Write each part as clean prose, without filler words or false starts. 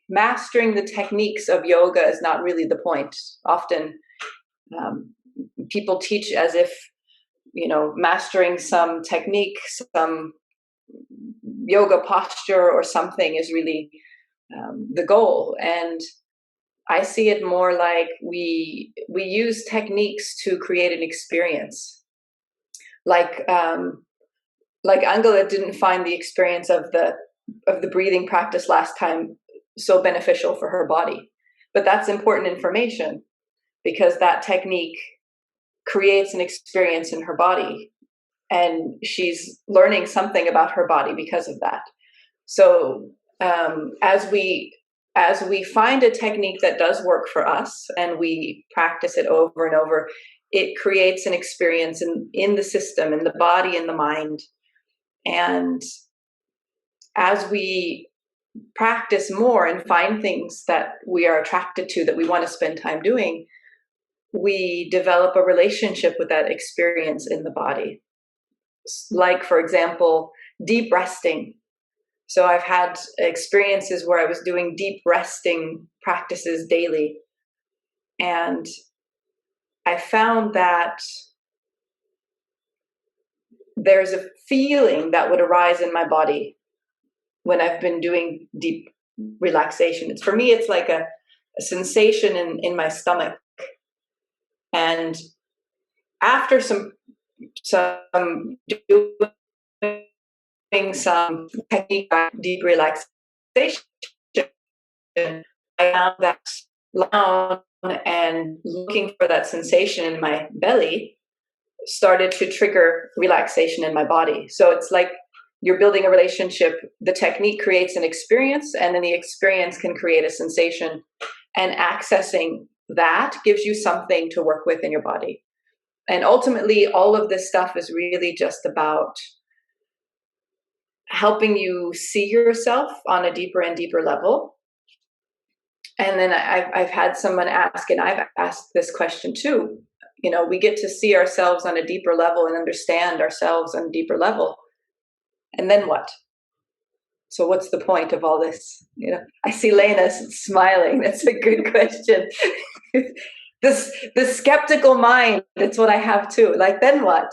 mastering the techniques of yoga is not really the point. Often people teach as if, mastering some technique, some yoga posture or something is really the goal. And I see it more like we use techniques to create an experience. Like Angela didn't find the experience of the breathing practice last time so beneficial for her body, but that's important information because that technique creates an experience in her body, and she's learning something about her body because of that. So as we find a technique that does work for us and we practice it over and over, it creates an experience in the system, in the body, in the mind. And as we practice more and find things that we are attracted to, that we want to spend time doing, we develop a relationship with that experience in the body. Like, for example, deep resting. So I've had experiences where I was doing deep resting practices daily. And I found that there's a feeling that would arise in my body when I've been doing deep relaxation. For me, it's like a sensation in my stomach. And after some doing some technique, deep relaxation, I found that down and looking for that sensation in my belly started to trigger relaxation in my body. So it's like you're building a relationship. The technique creates an experience, and then the experience can create a sensation, and accessing that gives you something to work with in your body. And ultimately, all of this stuff is really just about helping you see yourself on a deeper and deeper level. And then I've had someone ask, and I've asked this question too, we get to see ourselves on a deeper level and understand ourselves on a deeper level. And then what? So what's the point of all this? I see Lena smiling. That's a good question. The skeptical mind, that's what I have too. Like, then what?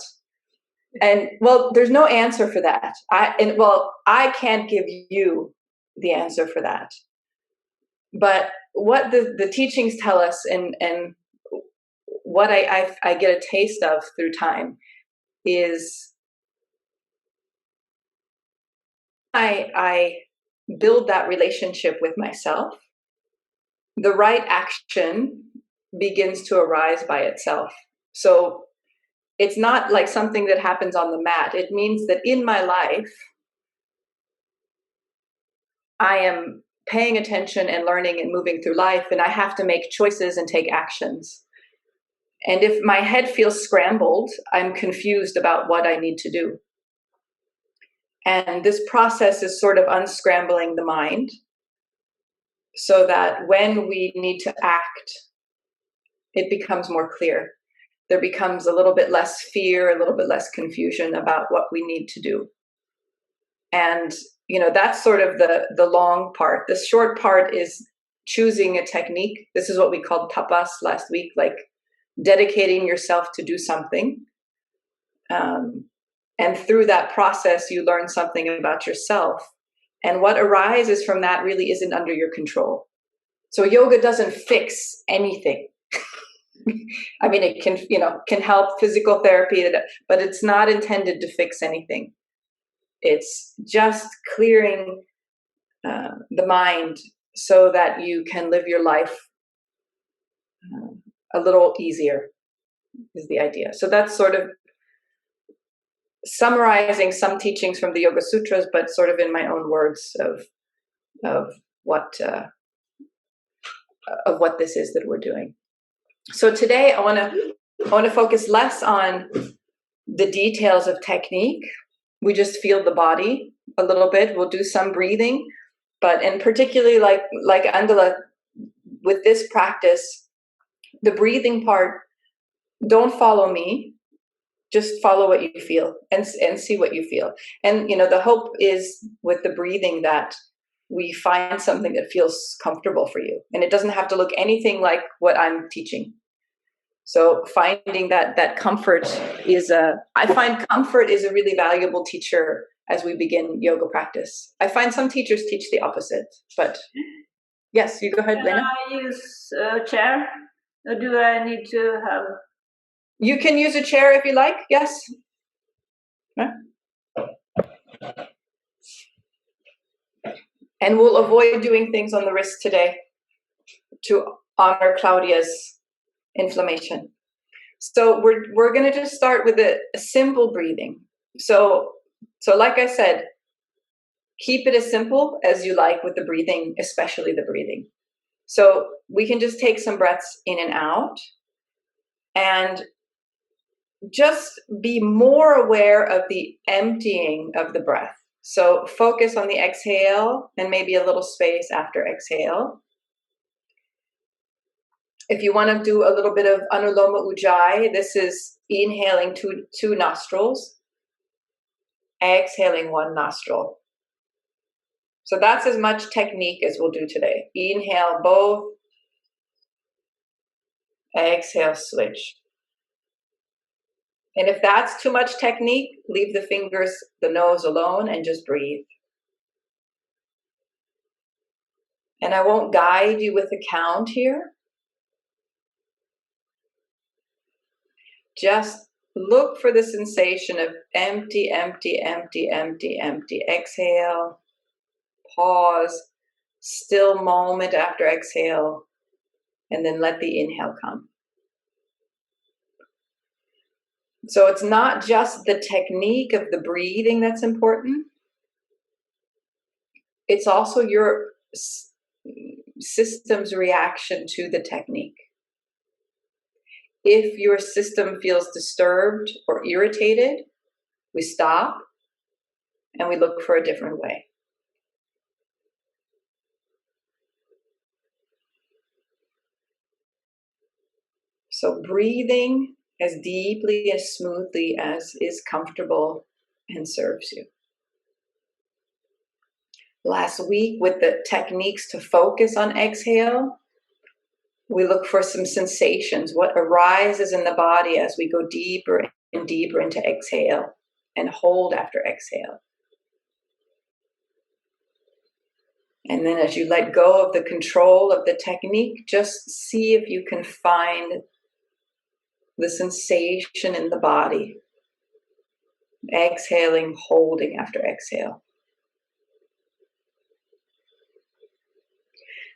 And well, there's no answer for that. I can't give you the answer for that. But what the teachings tell us, and what I get a taste of through time, is I build that relationship with myself. The right action begins to arise by itself. So it's not like something that happens on the mat. It means that in my life, I am paying attention and learning and moving through life, and I have to make choices and take actions. And if my head feels scrambled, I'm confused about what I need to do. And this process is sort of unscrambling the mind so that when we need to act, it becomes more clear. There becomes a little bit less fear, a little bit less confusion about what we need to do. And, that's sort of the long part. The short part is choosing a technique. This is what we called tapas last week, like dedicating yourself to do something. And through that process, you learn something about yourself. And what arises from that really isn't under your control. So yoga doesn't fix anything. I mean, it can help physical therapy, but it's not intended to fix anything. It's just clearing the mind so that you can live your life a little easier, is the idea. So that's sort of summarizing some teachings from the Yoga Sutras, but sort of in my own words of what this is that we're doing. So today I want to focus less on the details of technique. We just feel the body a little bit. We'll do some breathing, and particularly like Angela, with this practice, the breathing part, don't follow me. Just follow what you feel and see what you feel. And, the hope is with the breathing that we find something that feels comfortable for you. And it doesn't have to look anything like what I'm teaching. So finding that comfort I find comfort is a really valuable teacher as we begin yoga practice. I find some teachers teach the opposite, but yes, you go ahead, Lena. Can I use a chair? Or do I need to have? You can use a chair if you like, yes. Huh? And we'll avoid doing things on the wrist today to honor Claudia's inflammation. So we're going to just start with a simple breathing. So like I said, keep it as simple as you like with the breathing, especially the breathing. So we can just take some breaths in and out and just be more aware of the emptying of the breath. So focus on the exhale and maybe a little space after exhale. If you want to do a little bit of Anuloma Ujjayi, this is inhaling two nostrils, exhaling one nostril. So that's as much technique as we'll do today. Inhale both, exhale, switch. And if that's too much technique, leave the fingers, the nose alone and just breathe. And I won't guide you with a count here. Just look for the sensation of empty, empty, empty, empty, empty. Exhale, pause, still moment after exhale, and then let the inhale come. So it's not just the technique of the breathing that's important. It's also your system's reaction to the technique. If your system feels disturbed or irritated, we stop and we look for a different way. So breathing as deeply, as smoothly as is comfortable and serves you. Last week with the techniques to focus on exhale, we look for some sensations, what arises in the body as we go deeper and deeper into exhale and hold after exhale. And then as you let go of the control of the technique, just see if you can find the sensation in the body. Exhaling, holding after exhale.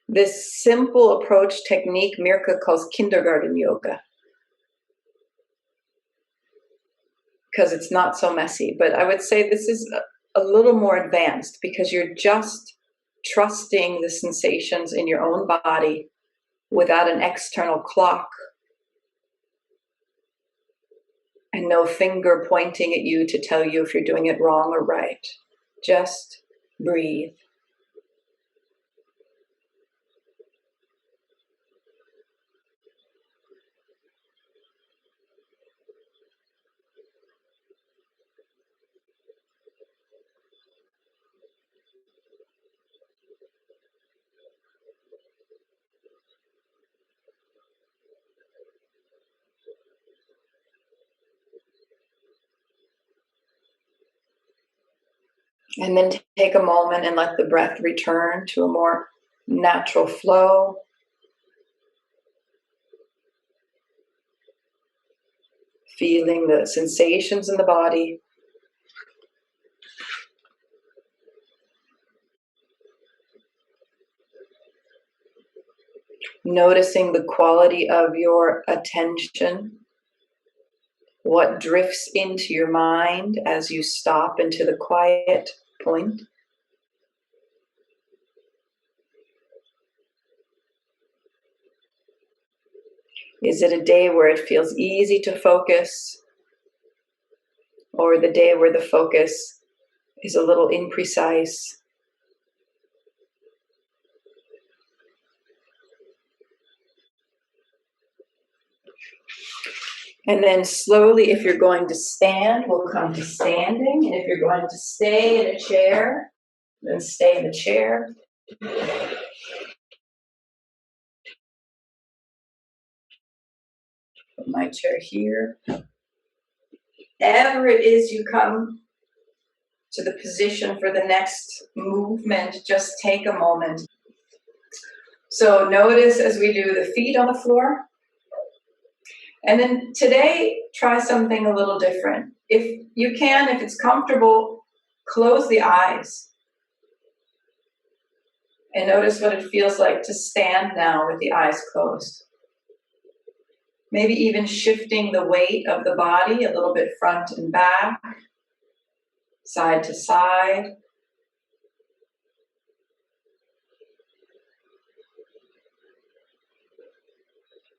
This simple approach technique Mirka calls kindergarten yoga, because it's not so messy. But I would say this is a little more advanced because you're just trusting the sensations in your own body without an external clock and no finger pointing at you to tell you if you're doing it wrong or right. Just breathe. And then take a moment and let the breath return to a more natural flow. Feeling the sensations in the body. Noticing the quality of your attention. What drifts into your mind as you stop into the quiet point. Is it a day where it feels easy to focus? Or the day where the focus is a little imprecise? And then slowly, if you're going to stand, we'll come to standing. And if you're going to stay in a chair, then stay in the chair. Put my chair here. Wherever it is you come to the position for the next movement, just take a moment. So notice as we do the feet on the floor. And then today, try something a little different. If you can, if it's comfortable, close the eyes. And notice what it feels like to stand now with the eyes closed. Maybe even shifting the weight of the body a little bit front and back, side to side.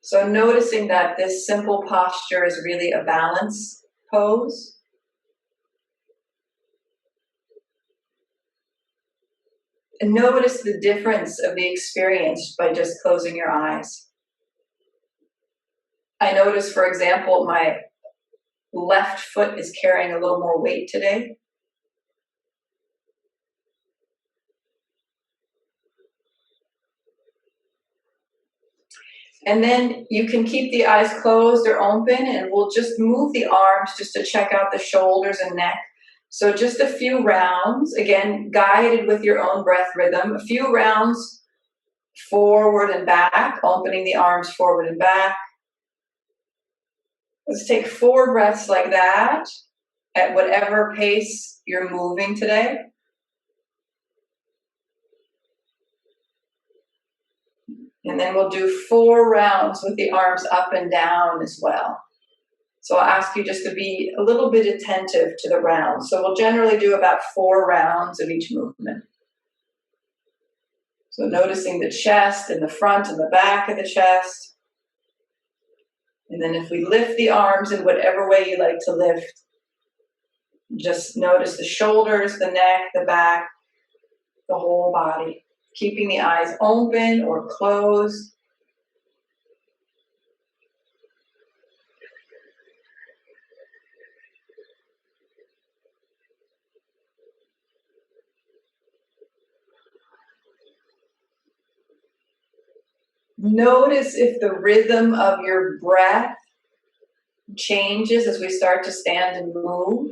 So noticing that this simple posture is really a balance pose. And notice the difference of the experience by just closing your eyes. I notice, for example, my left foot is carrying a little more weight today. And then you can keep the eyes closed or open, and we'll just move the arms just to check out the shoulders and neck. So just a few rounds, again, guided with your own breath rhythm, a few rounds forward and back, opening the arms forward and back. Let's take 4 breaths like that at whatever pace you're moving today. And then we'll do 4 rounds with the arms up and down as well. So I'll ask you just to be a little bit attentive to the rounds. So we'll generally do about 4 rounds of each movement. So noticing the chest and the front and the back of the chest. And then if we lift the arms in whatever way you like to lift, just notice the shoulders, the neck, the back, the whole body. Keeping the eyes open or closed. Notice if the rhythm of your breath changes as we start to stand and move.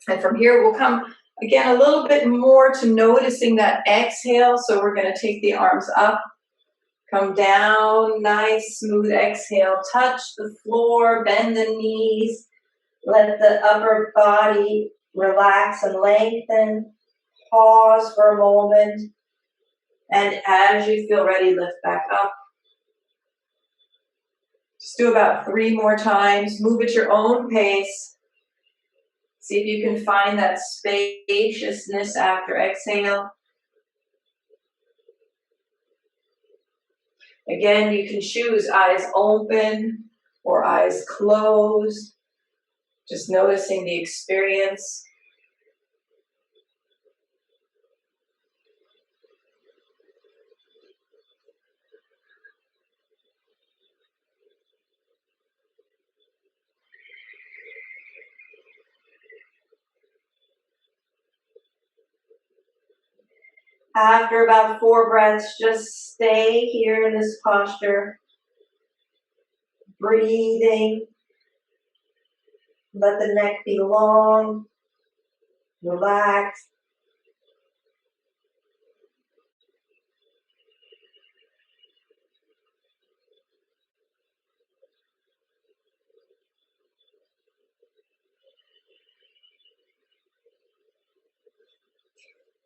And from here, we'll come, again, a little bit more to noticing that exhale. So we're going to take the arms up, come down, nice, smooth exhale. Touch the floor, bend the knees. Let the upper body relax and lengthen. Pause for a moment. And as you feel ready, lift back up. Just do about 3 more times. Move at your own pace. See if you can find that spaciousness after exhale. Again, you can choose eyes open or eyes closed. Just noticing the experience. After about 4 breaths, just stay here in this posture. Breathing. Let the neck be long. Relax.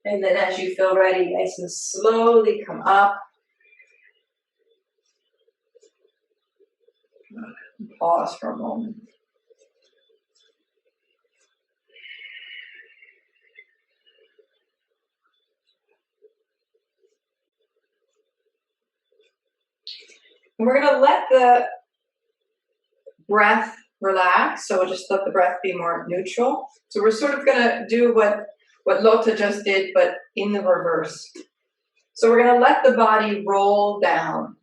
And then as you feel ready, nice and slowly come up. Pause for a moment. And we're going to let the breath relax. So we'll just let the breath be more neutral. So we're sort of going to do what Lotta just did, but in the reverse. So we're going to let the body roll down.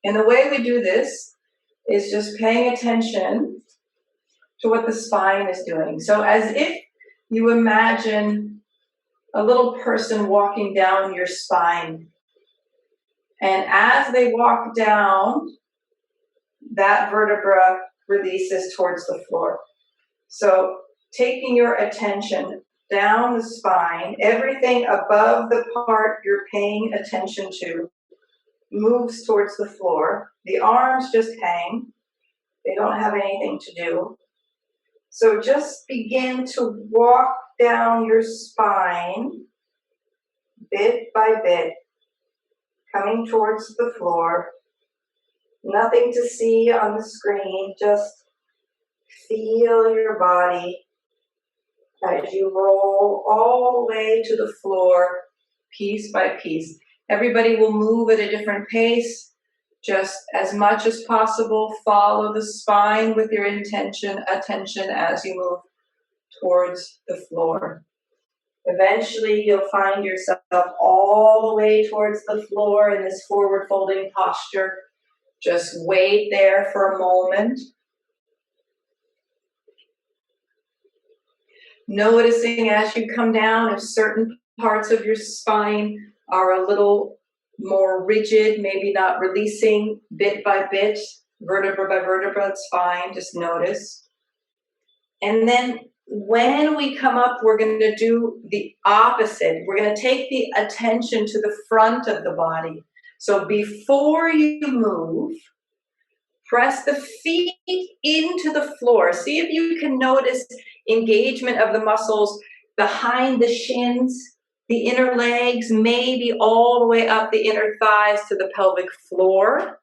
And the way we do this is just paying attention to what the spine is doing. So as if you imagine a little person walking down your spine. And as they walk down, that vertebra releases towards the floor. So taking your attention down the spine, everything above the part you're paying attention to moves towards the floor. The arms just hang. They don't have anything to do. So just begin to walk down your spine bit by bit, coming towards the floor. Nothing to see on the screen, just feel your body as you roll all the way to the floor, piece by piece. Everybody will move at a different pace. Just as much as possible, follow the spine with your attention as you move towards the floor. Eventually, you'll find yourself all the way towards the floor in this forward folding posture. Just wait there for a moment. Noticing as you come down if certain parts of your spine are a little more rigid, maybe not releasing bit by bit, vertebra by vertebra, it's fine, just notice. And then when we come up, we're going to do the opposite. We're going to take the attention to the front of the body. So before you move, press the feet into the floor. See if you can notice engagement of the muscles behind the shins, the inner legs, maybe all the way up the inner thighs to the pelvic floor.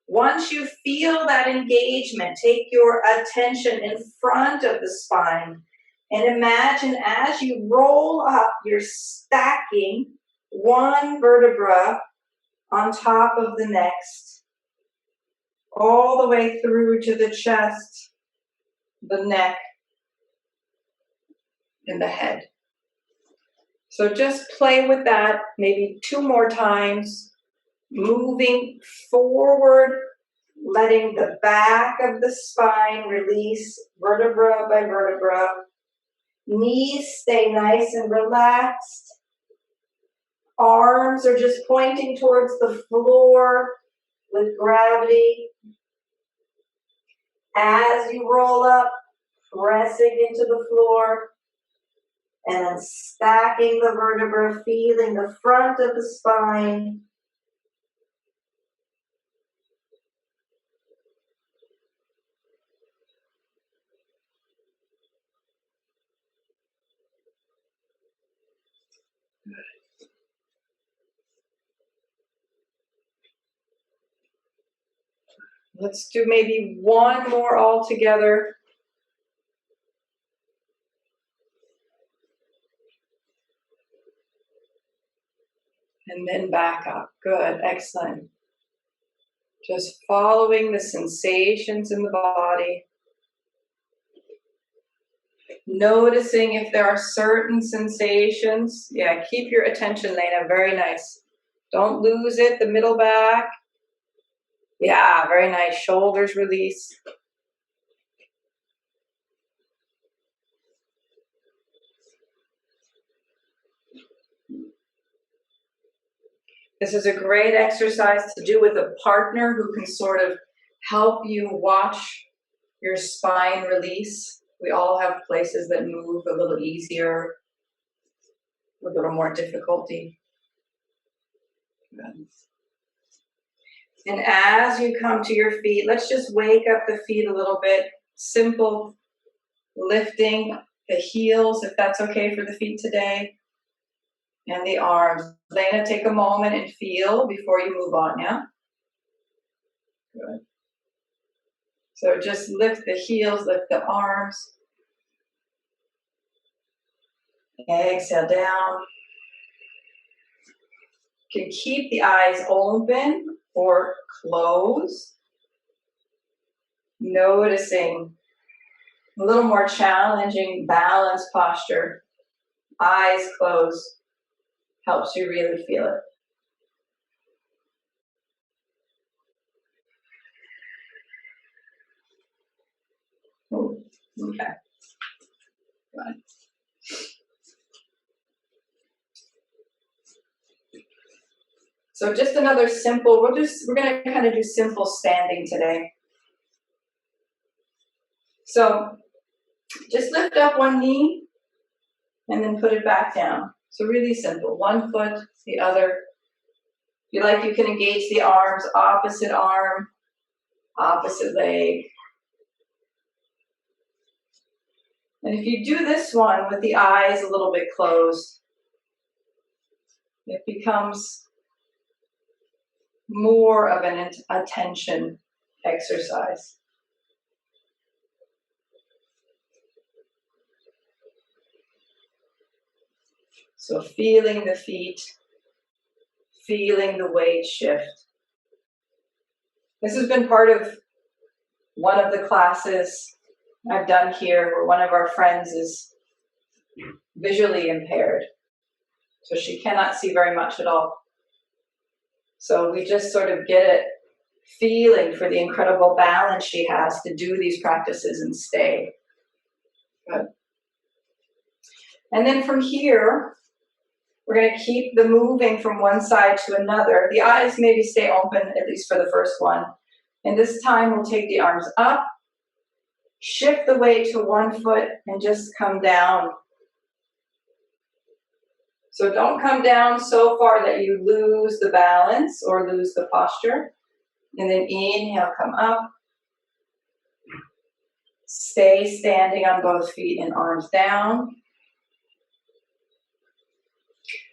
Once you feel that engagement, take your attention in front of the spine and imagine as you roll up, you're stacking one vertebra on top of the next, all the way through to the chest, the neck, and the head. So just play with that maybe 2 more times, moving forward, letting the back of the spine release vertebra by vertebra. Knees stay nice and relaxed. Arms are just pointing towards the floor with gravity. As you roll up, pressing into the floor, and then stacking the vertebra, feeling the front of the spine. Let's do maybe 1 more all together. And then back up. Good, excellent. Just following the sensations in the body. Noticing if there are certain sensations. Yeah, keep your attention, Lena, very nice. Don't lose it, the middle back. Yeah, very nice. Shoulders release. This is a great exercise to do with a partner who can sort of help you watch your spine release. We all have places that move a little easier, a little more difficulty. Good. And as you come to your feet, let's just wake up the feet a little bit. Simple lifting the heels, if that's okay for the feet today. And the arms. Lena, take a moment and feel before you move on, yeah? Good. So just lift the heels, lift the arms. Exhale down. You can keep the eyes open or closed. Noticing a little more challenging balance posture. Eyes closed helps you really feel it. Okay. Good. So just another simple, we're going to kind of do simple standing today. So just lift up one knee and then put it back down. So really simple. One foot, the other. If you like, you can engage the arms, opposite arm, opposite leg. And if you do this one with the eyes a little bit closed, it becomes more of an attention exercise. So feeling the feet, feeling the weight shift. This has been part of one of the classes I've done here where one of our friends is visually impaired. So she cannot see very much at all. So we just sort of get it feeling for the incredible balance she has to do these practices and stay. Good. And then from here, we're going to keep the moving from one side to another. The eyes maybe stay open, at least for the first one. And this time we'll take the arms up, shift the weight to one foot, and just come down. So don't come down so far that you lose the balance or lose the posture. And then inhale, come up. Stay standing on both feet and arms down.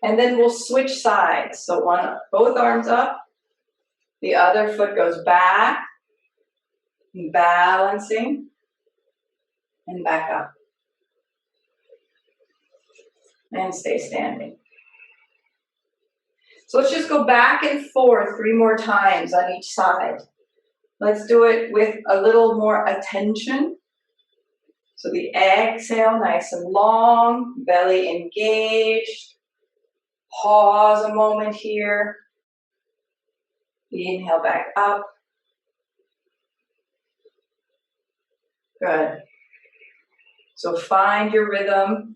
And then we'll switch sides. So both arms up. The other foot goes back, balancing, and back up. And stay standing. So let's just go back and forth 3 more times on each side. Let's do it with a little more attention. So the exhale, nice and long, belly engaged. Pause a moment here. Inhale back up. Good. So find your rhythm.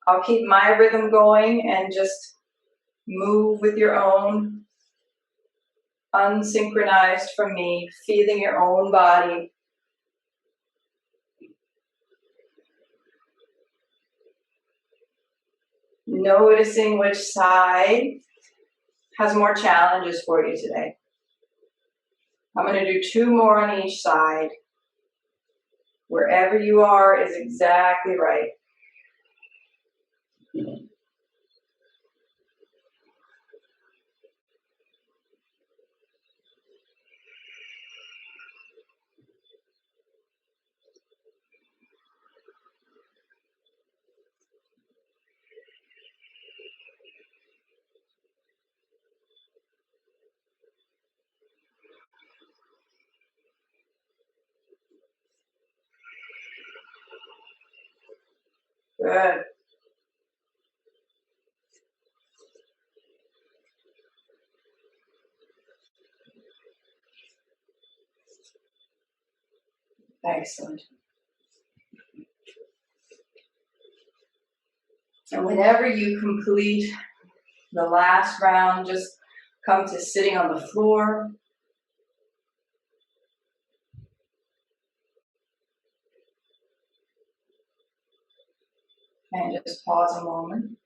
I'll keep my rhythm going and just move with your own, unsynchronized from me, feeling your own body. Noticing which side has more challenges for you today. I'm going to do 2 more on each side. Wherever you are is exactly right. Good. Excellent. And whenever you complete the last round, just come to sitting on the floor. And just pause a moment.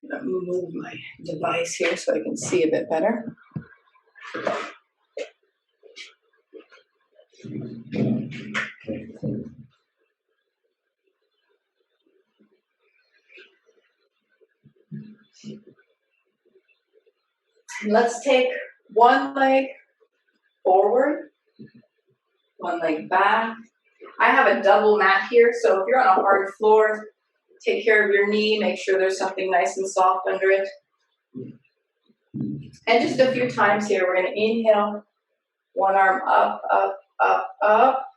Let me move my device here so I can see a bit better. And let's take one leg forward, one leg back. I have a double mat here, so if you're on a hard floor, take care of your knee, make sure there's something nice and soft under it. And just a few times here, we're going to inhale, one arm up, up, up, up,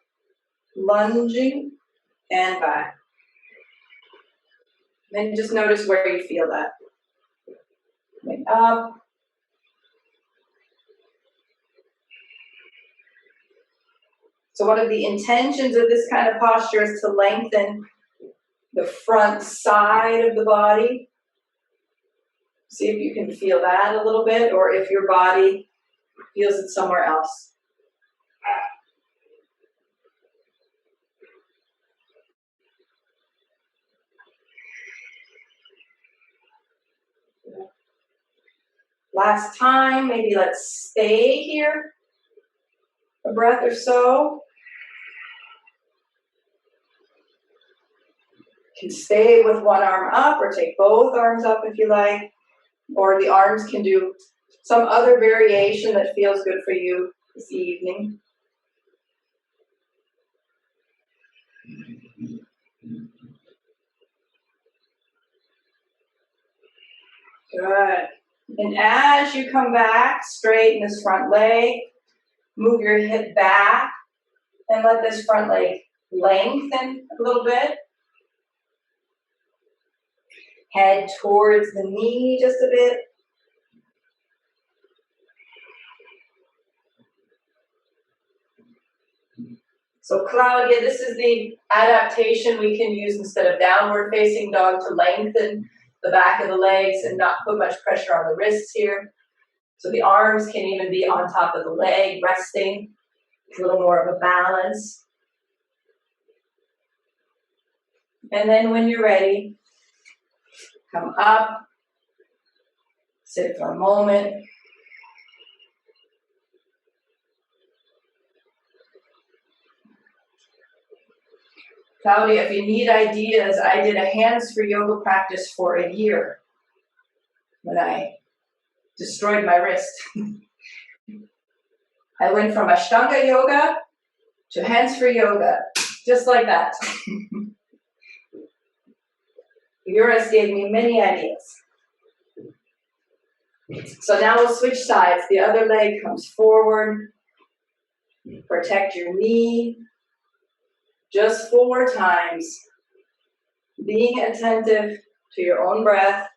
lunging, and back. Then just notice where you feel that. Coming up. So one of the intentions of this kind of posture is to lengthen the front side of the body. See if you can feel that a little bit, or if your body feels it somewhere else. Last time, maybe let's stay here a breath or so. You can stay with one arm up or take both arms up if you like, or the arms can do some other variation that feels good for you this evening. Good. And as you come back, straighten this front leg, move your hip back, and let this front leg lengthen a little bit. Head towards the knee just a bit. So Claudia, this is the adaptation we can use instead of downward facing dog to lengthen the back of the legs and not put much pressure on the wrists here. So the arms can even be on top of the leg, resting. It's a little more of a balance. And then when you're ready, come up, sit for a moment. Claudia, if you need ideas, I did a hands-free yoga practice for a year when I destroyed my wrist. I went from Ashtanga yoga to hands-free yoga, just like that. Eurus gave me many ideas. So now we'll switch sides. The other leg comes forward. Protect your knee. Just 4 times. Being attentive to your own breath.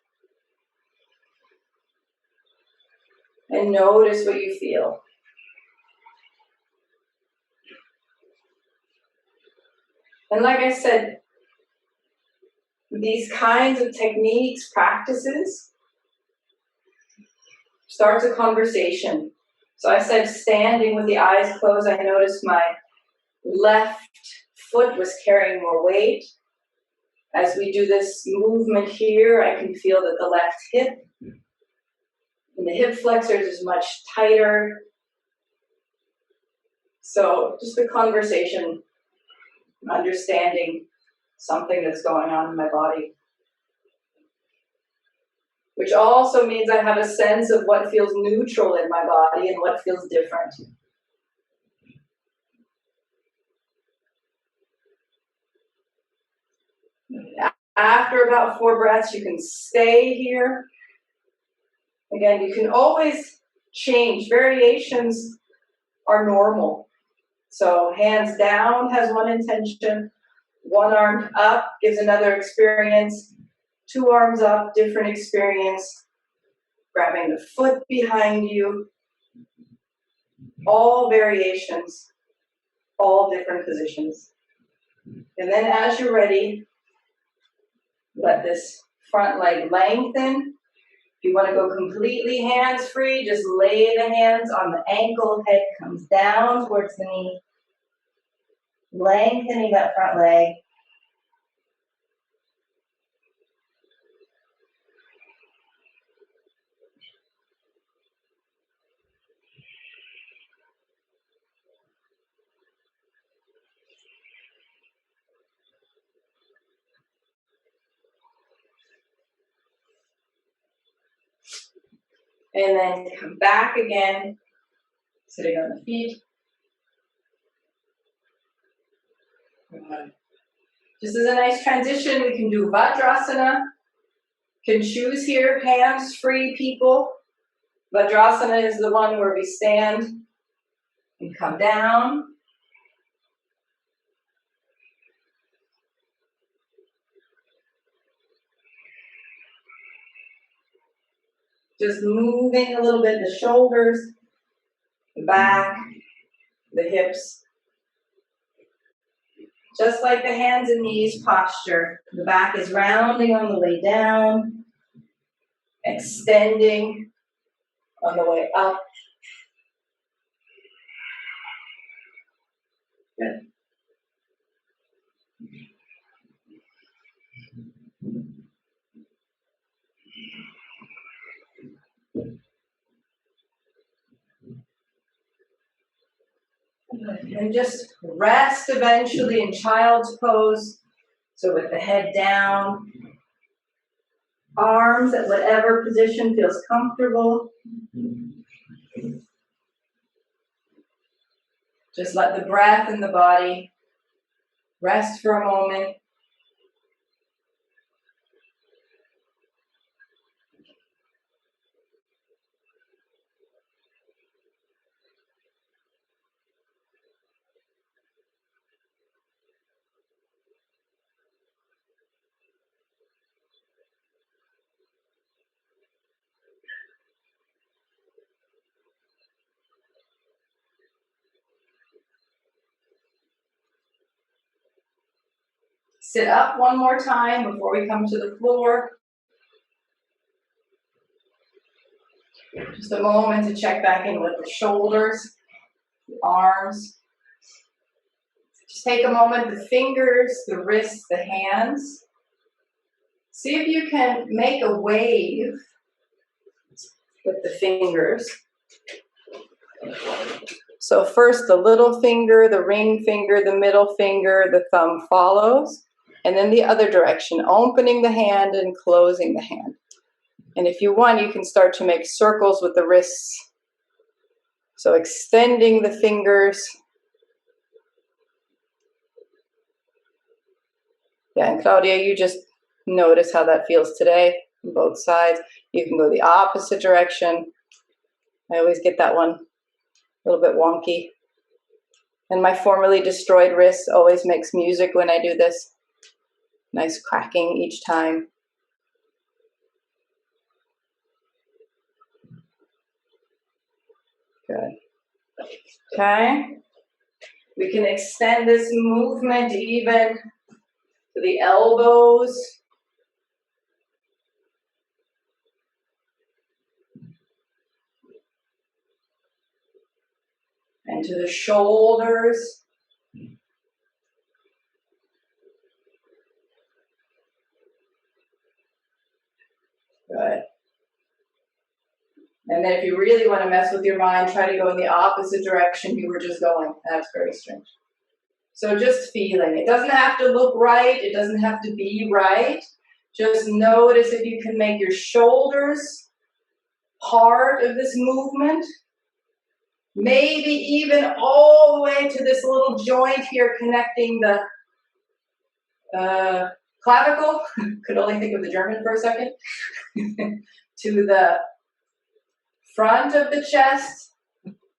And notice what you feel. And like I said, these kinds of techniques, practices, starts a conversation. So I said standing with the eyes closed, I noticed my left foot was carrying more weight. As we do this movement here, I can feel that the left hip and the hip flexors is much tighter. So just the conversation, understanding something that's going on in my body. Which also means I have a sense of what feels neutral in my body and what feels different. After about 4 breaths, you can stay here. Again, you can always change. Variations are normal. So hands down has one intention. One arm up gives another experience. 2 arms up, different experience. Grabbing the foot behind you. All variations, all different positions. And then as you're ready, let this front leg lengthen. If you want to go completely hands-free, just lay the hands on the ankle, head comes down towards the knee. Lengthening that front leg. And then come back again, sitting on the feet. This is a nice transition. We can do Vajrasana. Can choose here, hands-free people. Vajrasana is the one where we stand and come down. Just moving a little bit the shoulders, the back, the hips. Just like the hands and knees posture, the back is rounding on the way down, extending on the way up. Good. And just rest eventually in child's pose. So with the head down, arms at whatever position feels comfortable. Just let the breath in the body rest for a moment. Sit up one more time before we come to the floor. Just a moment to check back in with the shoulders, the arms. Just take a moment, the fingers, the wrists, the hands. See if you can make a wave with the fingers. So first the little finger, the ring finger, the middle finger, the thumb follows. And then the other direction, opening the hand and closing the hand. And if you want, you can start to make circles with the wrists. So extending the fingers. Yeah, and Claudia, you just notice how that feels today on both sides. You can go the opposite direction. I always get that one a little bit wonky. And my formerly destroyed wrist always makes music when I do this. Nice cracking each time. Good. Okay. We can extend this movement even to the elbows. And to the shoulders. Good. And then if you really want to mess with your mind, try to go in the opposite direction you were just going. That's very strange. So just feeling. It doesn't have to look right. It doesn't have to be right. Just notice if you can make your shoulders part of this movement. Maybe even all the way to this little joint here connecting the clavicle. Could only think of the German for a second. To the front of the chest.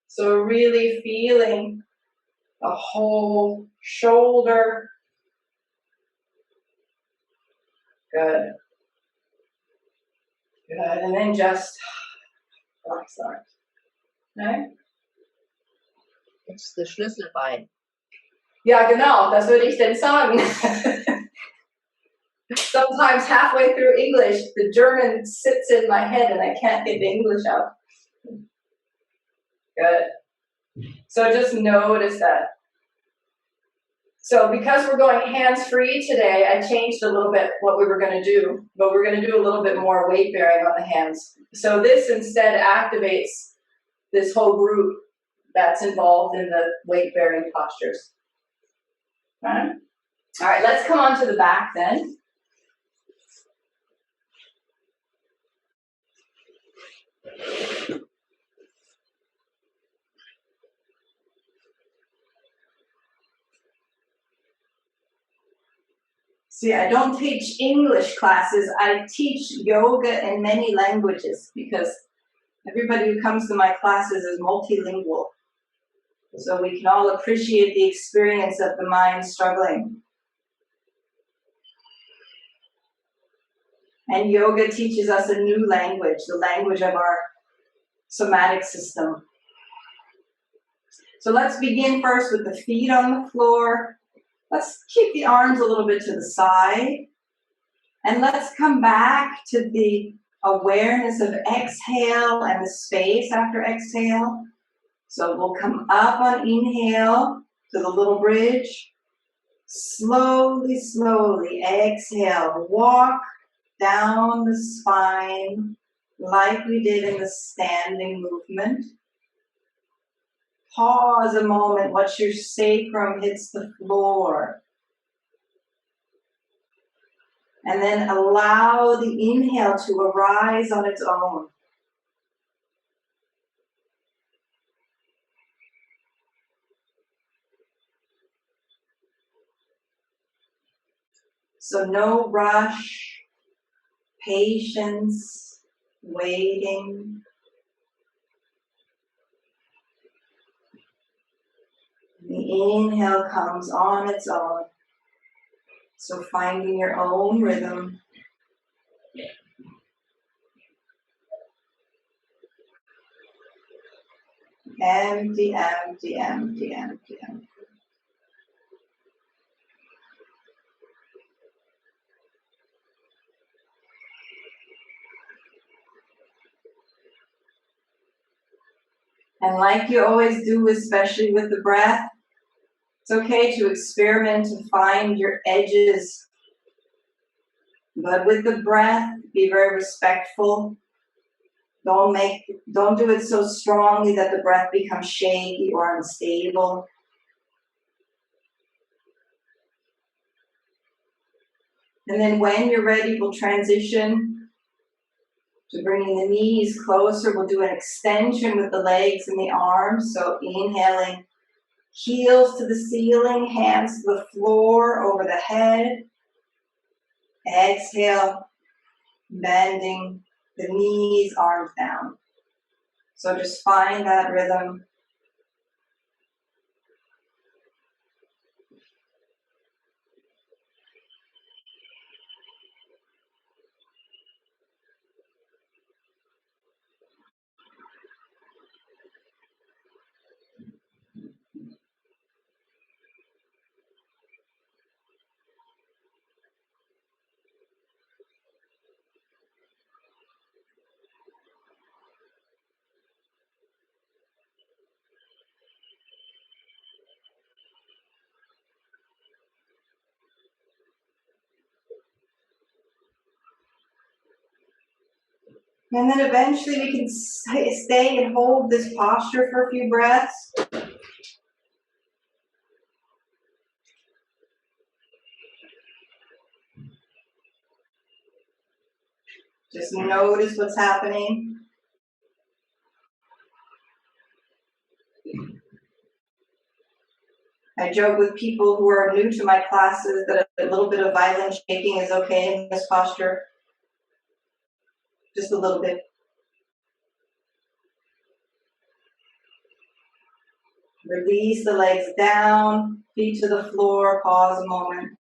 So really feeling a whole shoulder. Good. Good. And then just relax the arms. Okay? It's the Schlüsselbein. Ja, genau, das würde ich denn sagen. Sometimes halfway through English, the German sits in my head and I can't get the English out. Good. So just notice that. So because we're going hands-free today, I changed a little bit what we were going to do, but we're going to do a little bit more weight bearing on the hands. So this instead activates this whole group that's involved in the weight bearing postures. All right, let's come on to the back then. See, I don't teach English classes. I teach yoga in many languages because everybody who comes to my classes is multilingual. So we can all appreciate the experience of the mind struggling. And yoga teaches us a new language, the language of our somatic system. So let's begin first with the feet on the floor. Let's keep the arms a little bit to the side. And let's come back to the awareness of exhale and the space after exhale. So we'll come up on inhale to the little bridge. Slowly, slowly exhale. Walk down the spine like we did in the standing movement. Pause a moment, watch your sacrum hits the floor. And then allow the inhale to arise on its own. So no rush, patience, waiting. The inhale comes on its own. So finding your own rhythm. Empty, empty, empty, empty, empty. And like you always do, especially with the breath, it's okay to experiment and find your edges. But with the breath, be very respectful. Don't do it so strongly that the breath becomes shaky or unstable. And then when you're ready, we'll transition to bringing the knees closer. We'll do an extension with the legs and the arms. So inhaling, heels to the ceiling, hands to the floor, over the head. Exhale, bending the knees, arms down. So just find that rhythm. And then eventually we can stay and hold this posture for a few breaths. Just notice what's happening. I joke with people who are new to my classes that a little bit of violent shaking is okay in this posture. Just a little bit. Release the legs down, feet to the floor, pause a moment.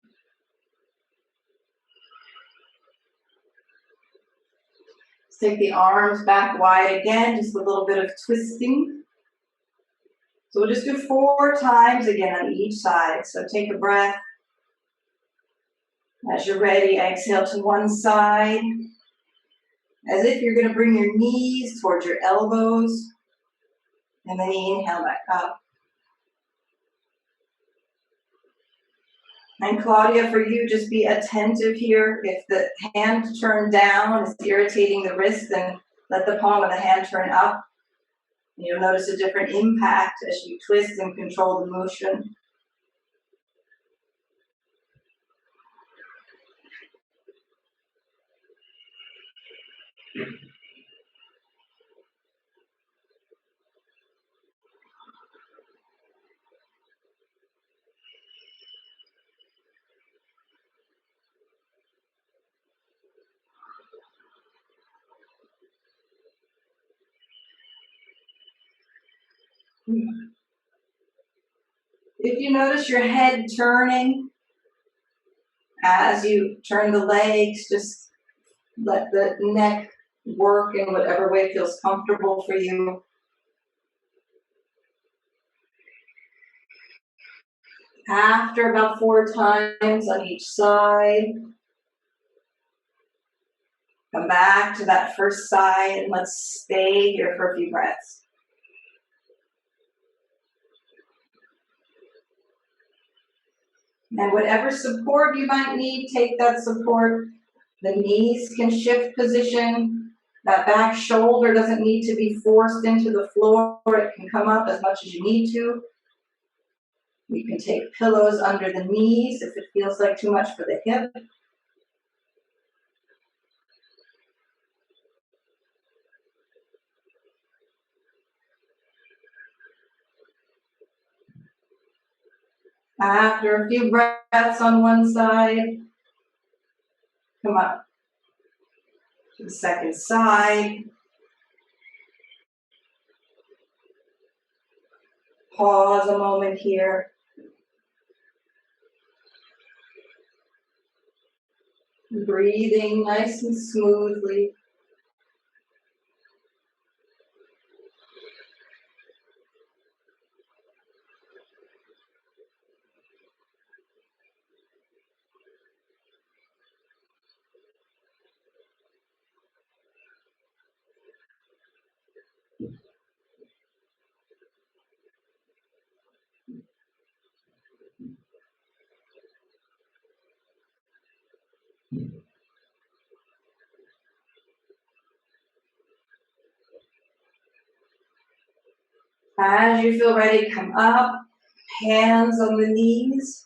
Let's take the arms back wide again, just a little bit of twisting. So we'll just do 4 times again on each side. So take a breath. As you're ready, exhale to one side. As if you're going to bring your knees towards your elbows. And then inhale back up. And Claudia, for you, just be attentive here. If the hand turned down is irritating the wrist, then let the palm of the hand turn up. You'll notice a different impact as you twist and control the motion. If you notice your head turning as you turn the legs, just Let the neck work in whatever way feels comfortable for you. After about 4 times on each side, come back to that first side and let's stay here for a few breaths. And whatever support you might need, take that support. The knees can shift position. That back shoulder doesn't need to be forced into the floor. It can come up as much as you need to. You can take pillows under the knees if it feels like too much for the hip. After a few breaths on one side, come up to the second side. Pause a moment here. Breathing nice and smoothly. As you feel ready, come up, hands on the knees,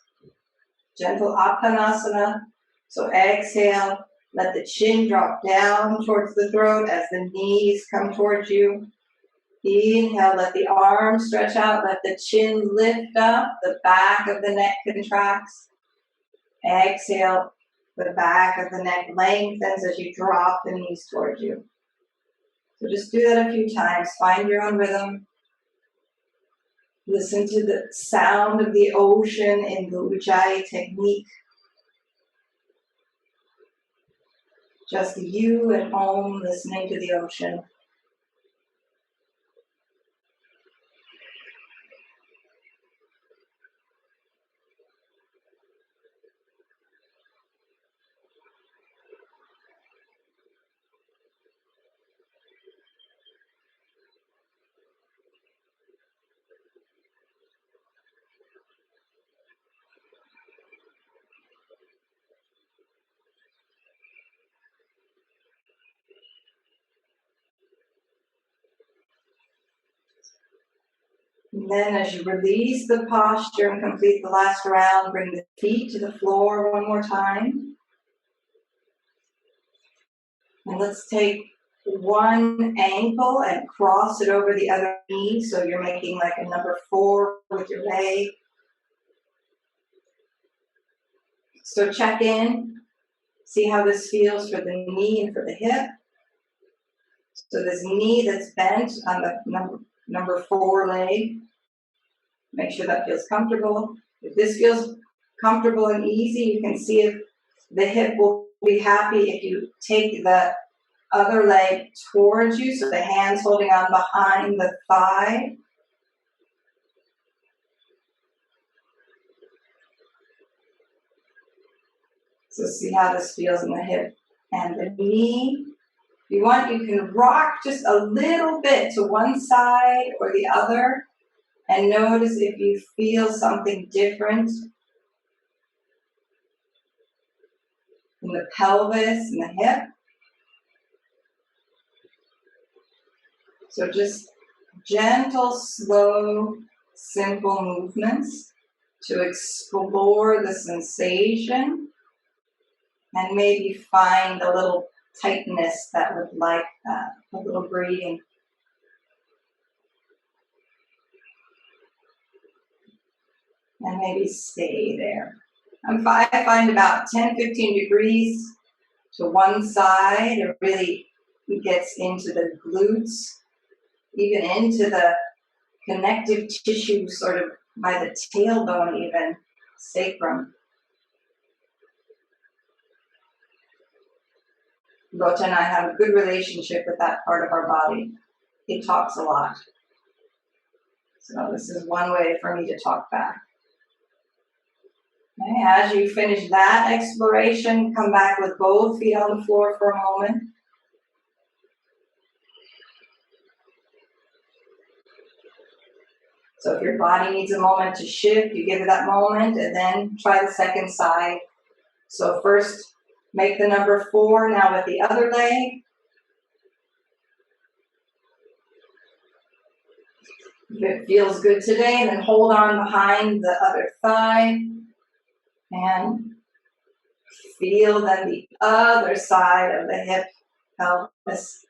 gentle Apanasana. So exhale, let the chin drop down towards the throat as the knees come towards you. Inhale, let the arms stretch out, let the chin lift up, the back of the neck contracts. Exhale, the back of the neck lengthens as you drop the knees towards you. So just do that a few times, find your own rhythm. Listen to the sound of the ocean in the Ujjayi technique. Just you at home listening to the ocean. And then as you release the posture and complete the last round, bring the feet to the floor one more time. And let's take one ankle and cross it over the other knee. So you're making like a number 4 with your leg. So check in, see how this feels for the knee and for the hip. So this knee that's bent on the number 4 leg, make sure that feels comfortable. If this feels comfortable and easy, you can see if the hip will be happy if you take the other leg towards you, so the hands holding on behind the thigh. So see how this feels in the hip and the knee. If you want, you can rock just a little bit to one side or the other and notice if you feel something different in the pelvis and the hip. So just gentle, slow, simple movements to explore the sensation and maybe find a little tightness that would like that, a little breathing. And maybe stay there. I find about 10, 15 degrees to one side. It really gets into the glutes, even into the connective tissue, sort of by the tailbone even, sacrum. Rota and I have a good relationship with that part of our body. It talks a lot. So this is one way for me to talk back. Okay, as you finish that exploration, come back with both feet on the floor for a moment. So if your body needs a moment to shift, you give it that moment and then try the second side. So first, make the number 4 now with the other leg. If it feels good today, then hold on behind the other thigh and feel then the other side of the hip pelvis.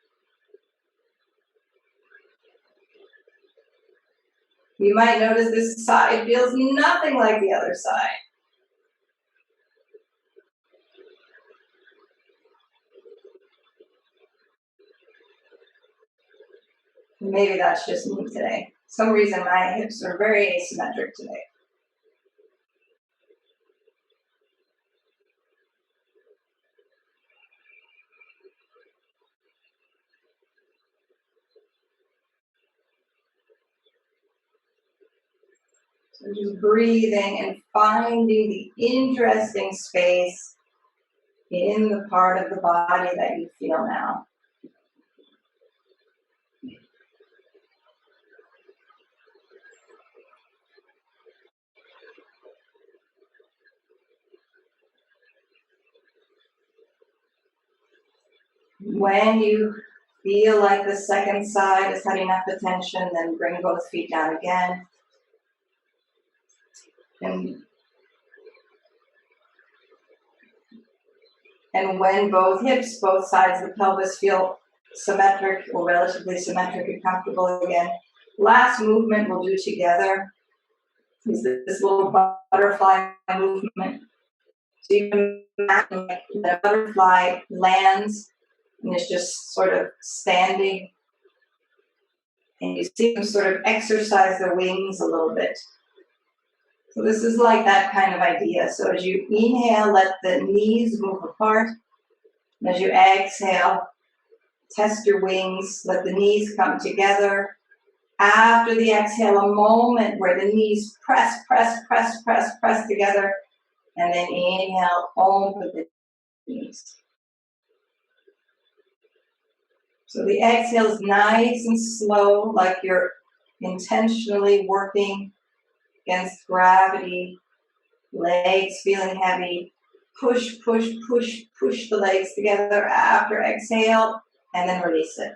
You might notice this side feels nothing like the other side. Maybe that's just me today. For some reason my hips are very asymmetric today. So just breathing and finding the interesting space in the part of the body that you feel now. When you feel like the second side is had enough attention, then bring both feet down again. And when both hips, both sides of the pelvis feel symmetric or relatively symmetric and comfortable again, last movement we'll do together is this little butterfly movement. So you can imagine like the butterfly lands and it's just sort of standing, and you see them sort of exercise their wings a little bit. So this is like that kind of idea. So as you inhale, let the knees move apart. And as you exhale, test your wings, let the knees come together. After the exhale, a moment where the knees press together. And then inhale, open the knees. So the exhale is nice and slow, like you're intentionally working against gravity, legs feeling heavy. Push the legs together after exhale, and then release it.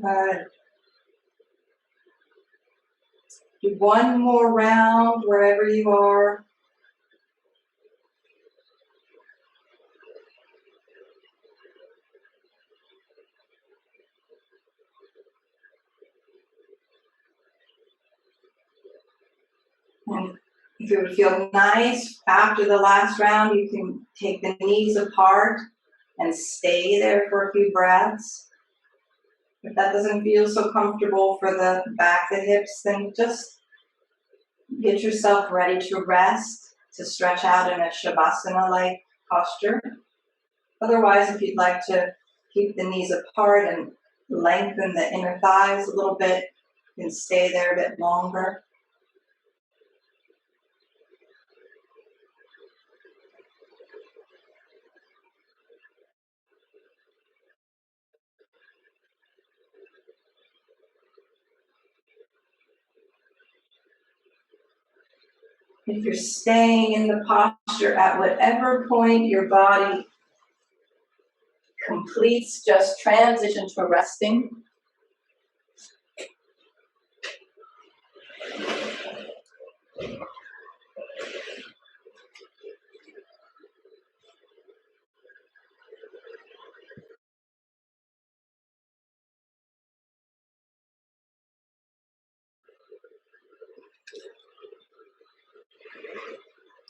Good. Do one more round wherever you are. And if it would feel nice after the last round, you can take the knees apart and stay there for a few breaths. If that doesn't feel so comfortable for the back, the hips, then just get yourself ready to rest, to stretch out in a Shavasana-like posture. Otherwise, if you'd like to keep the knees apart and lengthen the inner thighs a little bit, you can stay there a bit longer. If you're staying in the posture at whatever point your body completes, just transition to resting.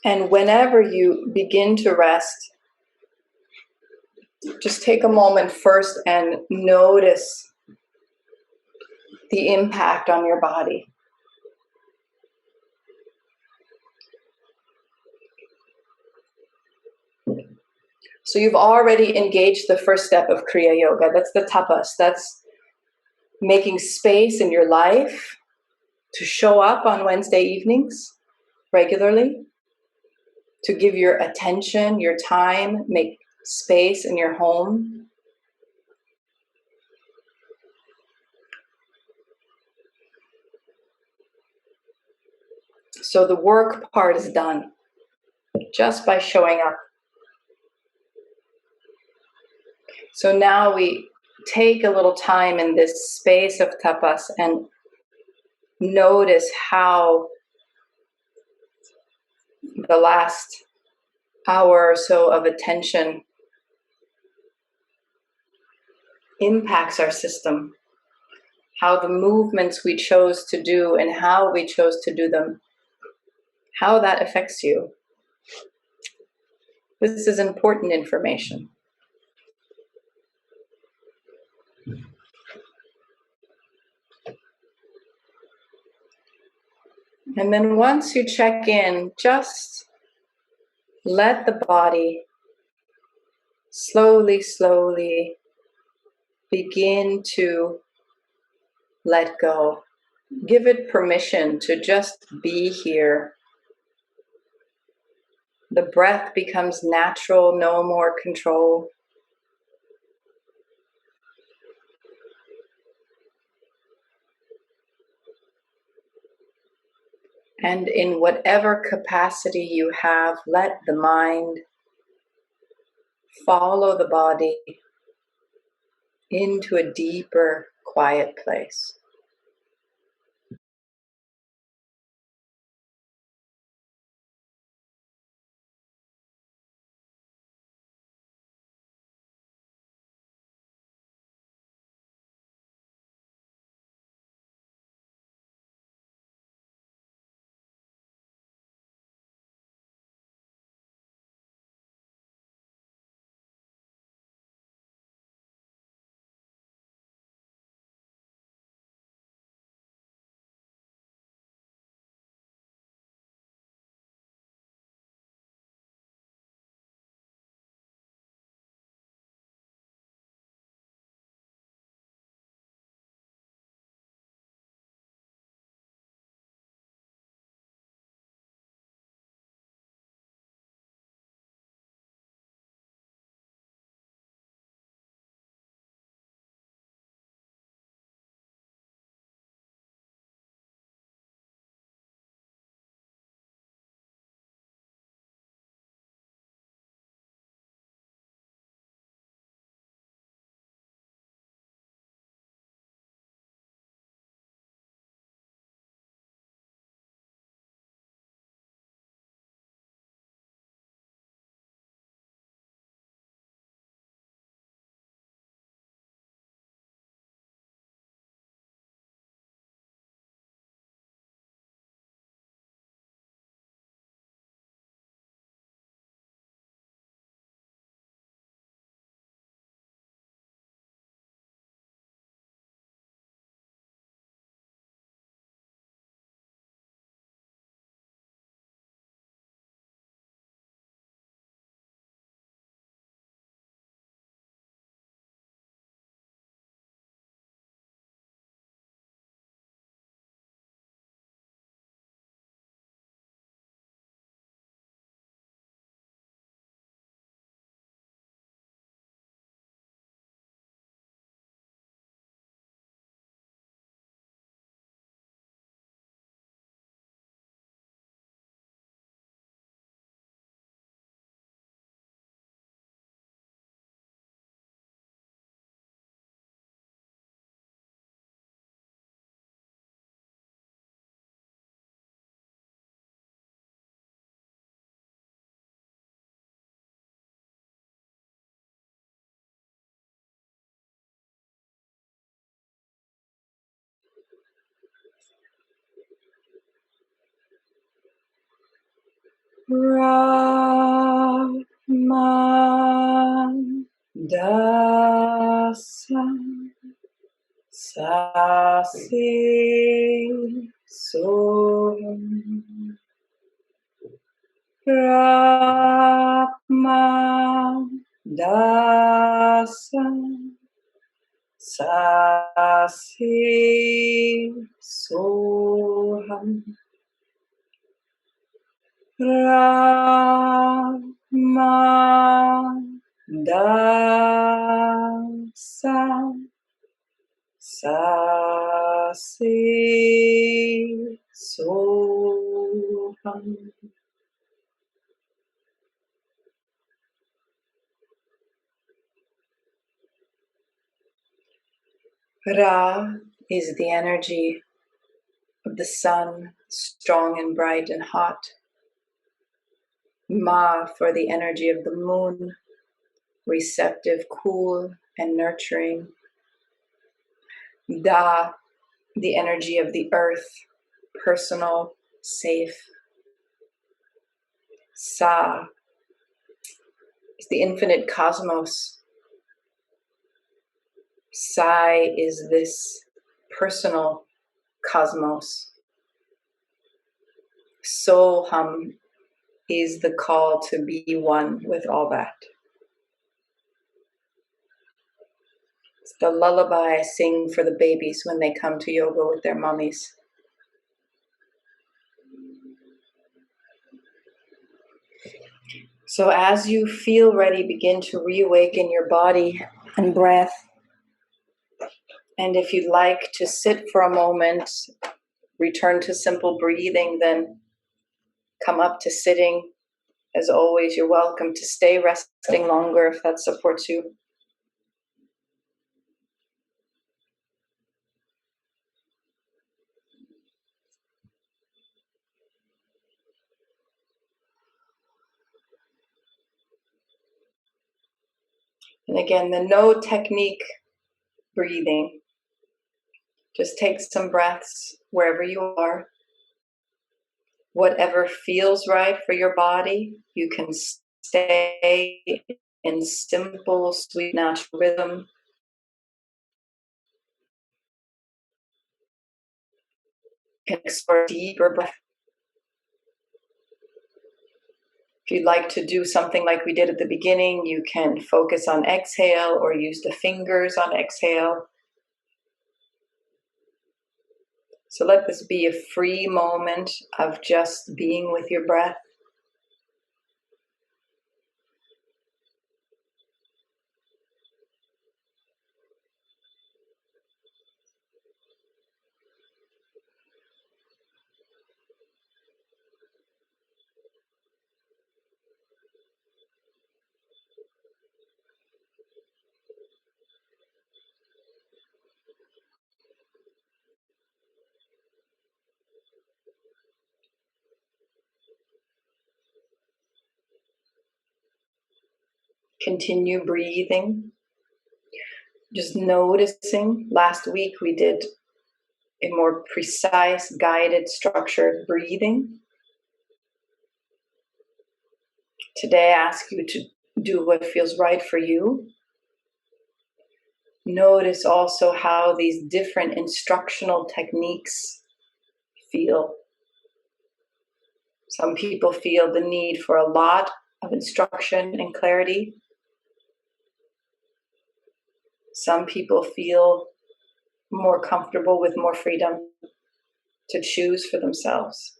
And whenever you begin to rest, just take a moment first and notice the impact on your body. So you've already engaged the first step of Kriya Yoga. That's the tapas. That's making space in your life to show up on Wednesday evenings regularly, to give your attention, your time, make space in your home. So the work part is done just by showing up. So now we take a little time in this space of tapas and notice how the last hour or so of attention impacts our system, how the movements we chose to do and how we chose to do them, how that affects you. This is important information. And then once you check in, just let the body slowly, slowly begin to let go. Give it permission to just be here. The breath becomes natural, no more control. And in whatever capacity you have, let the mind follow the body into a deeper, quiet place. Dasa Sasi Soham Dasa Sasi Soham Dasa Sasi Soham. Ra is the energy of the sun, strong and bright and hot. Ma for the energy of the moon, receptive, cool, and nurturing. Da, the energy of the earth, personal, safe. Sa is the infinite cosmos. Sai is this personal cosmos. Soham is the call to be one with all that. It's the lullaby I sing for the babies when they come to yoga with their mummies. So as you feel ready, begin to reawaken your body and breath. And if you'd like to sit for a moment, return to simple breathing, then come up to sitting. As always, you're welcome to stay resting longer if that supports you. And again, the no technique breathing. Just take some breaths wherever you are. Whatever feels right for your body, you can stay in simple, sweet, natural rhythm. You can explore deeper breath. If you'd like to do something like we did at the beginning, you can focus on exhale or use the fingers on exhale. So let this be a free moment of just being with your breath. Continue breathing. Just noticing. Last week we did a more precise, guided, structured breathing. Today I ask you to do what feels right for you. Notice also how these different instructional techniques feel. Some people feel the need for a lot of instruction and clarity. Some people feel more comfortable with more freedom to choose for themselves.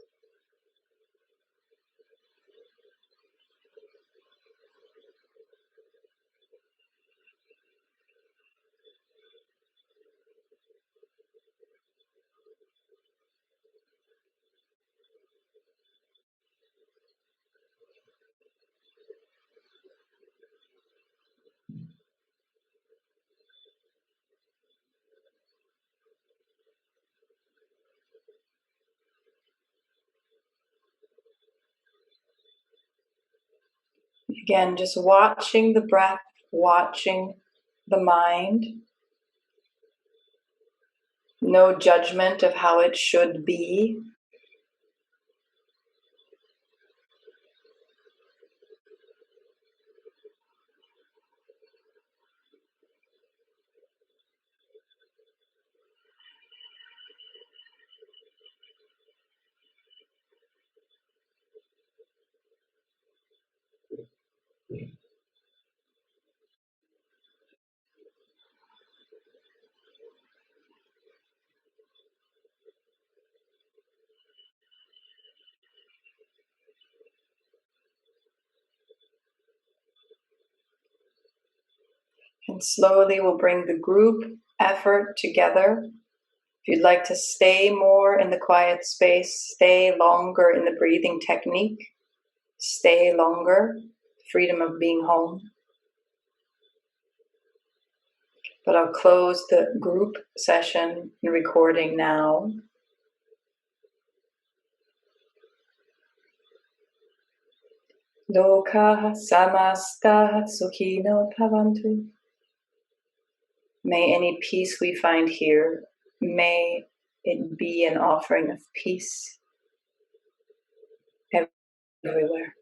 Again, just watching the breath, watching the mind. No judgment of how it should be. And slowly we'll bring the group effort together. If you'd like to stay more in the quiet space, stay longer in the breathing technique, stay longer, freedom of being home. But I'll close the group session and recording now. Lokaha samasta sukhino bhavantu. May any peace we find here, may it be an offering of peace everywhere.